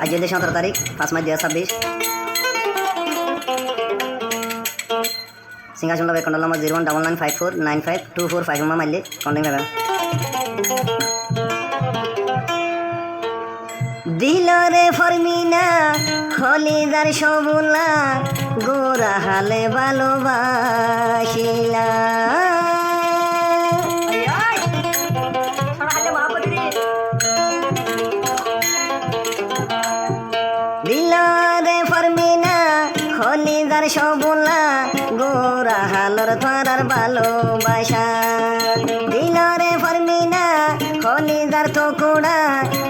আজ 17 তারিখ 5 March 2026। সিঙ্গাসন লবে control নম্বর 0199549524 মাইলে কন্টিং পাবে। দিলরে ফরমিনা খলিদার সবুলা গোরা হালে ভালোবাসিলা। দিলরে ফরমিনা খলিদার সবুলা গোরা হালর থারার ভালোবাসা। দিলরে ফরমিনা খলিদার তোকুড়া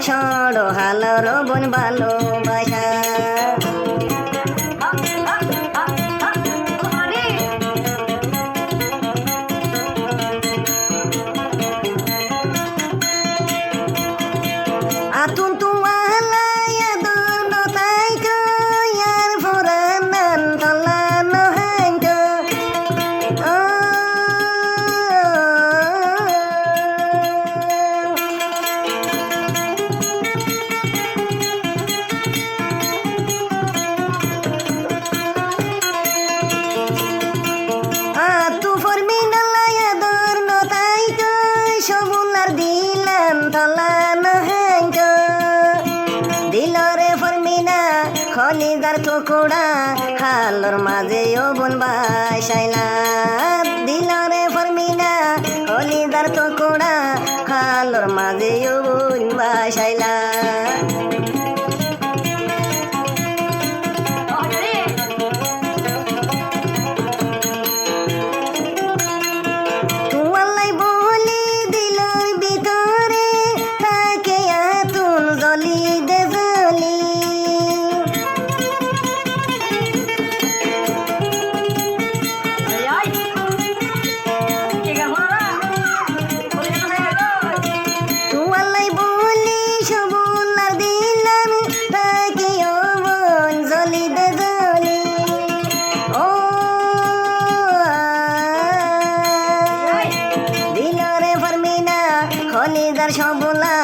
ছড়ো হালর বোন ভালোবাসা। আতুন তুয়ালায়া দন তাইকো ইয়ার ফরানান তলান হাইতো। আতু ফরমিনালায়া দন তাইকো সবুলার দিলান তলান হাইতো। দিলরে ফরমিনা খলিদার তোকুড়া হালর মাঝে বোন বাসাইলা। দিলরে ফরমিনা খলিদার তোকুড়া হালর মাঝে বোন বাসাইলা। তুয়ালাই বলি দিলর ভিতরে তাকে আতুন জলি দে জলি। তুয়ালাই বলি সবুলার দিলাম তাকে বোন জলি দে জলি। ও দিলরে ফরমিনা খলিদার সবুলা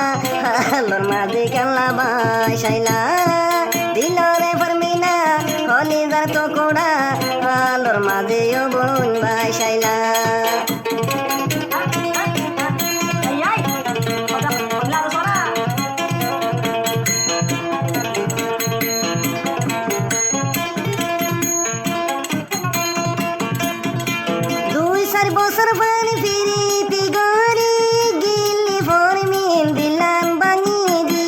হালর মাঝে কেলা বাসাইলা। দিলরে ফরমিনা খলিদার তোকুড়া হালর মাঝে বোন বাসাইলা। দুই চার বছর পানি ফিরিতি গরি গিলি ফরমিন দিলান বাঙি দি।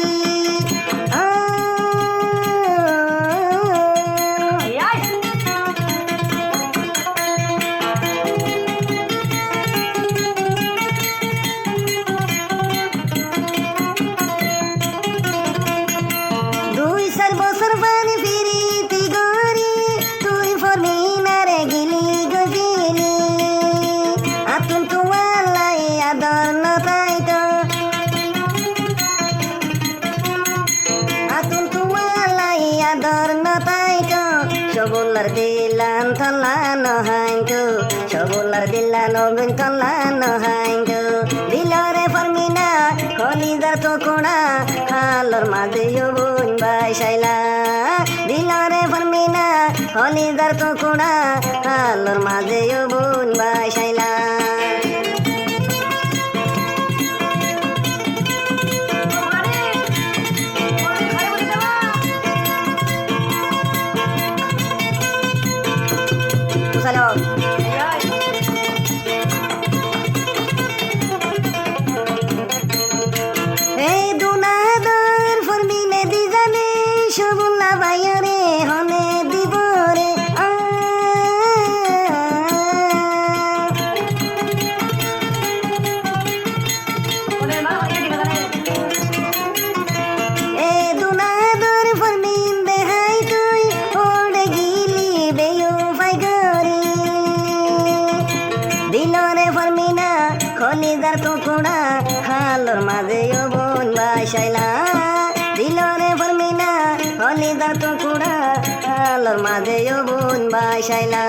দুই চার বছর পানি ফিরিতি গরি তুই ফরমিনারে গিলি গজিলি। আতুন তুয়ালাই আদর নতাইতো। আতুন তুয়ালাই আদর নতাইতো। সবুলার দিলান তলান হাইতো। সবুলার দিলান গুন তলান হাইতো। দিলরে ফরমিনা খলিদার তোকুড়া হালর মাঝে বোন বাসাইলা। দিলরে ফরমিনা খলিদার তোকুড়া হালর মাঝে বোন বাসাইলা। এই দুনাদর ফরমিনে দি জানে সবুলা বাইরে হনে দিব রে। এ দুনাদর ফরমিন দেহাই তুই ওড়ে গিলি বেয়ো ফাই গরি। বোন বাসাইলা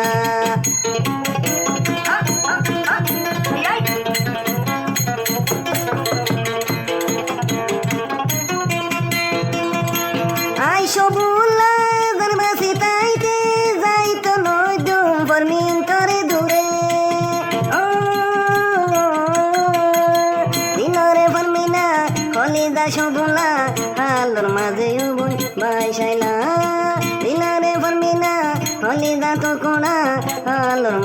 আই সবুল্লা দরবাসি তাইতে যাইতো নই দুম ফরমিন করে দূরে দিনরে ফরমিনা কলিদা সবুল্লা আলোর মাঝে বোন বাসাইলা দিনরে ফরমিনা কলিদা তো কোনা আলোর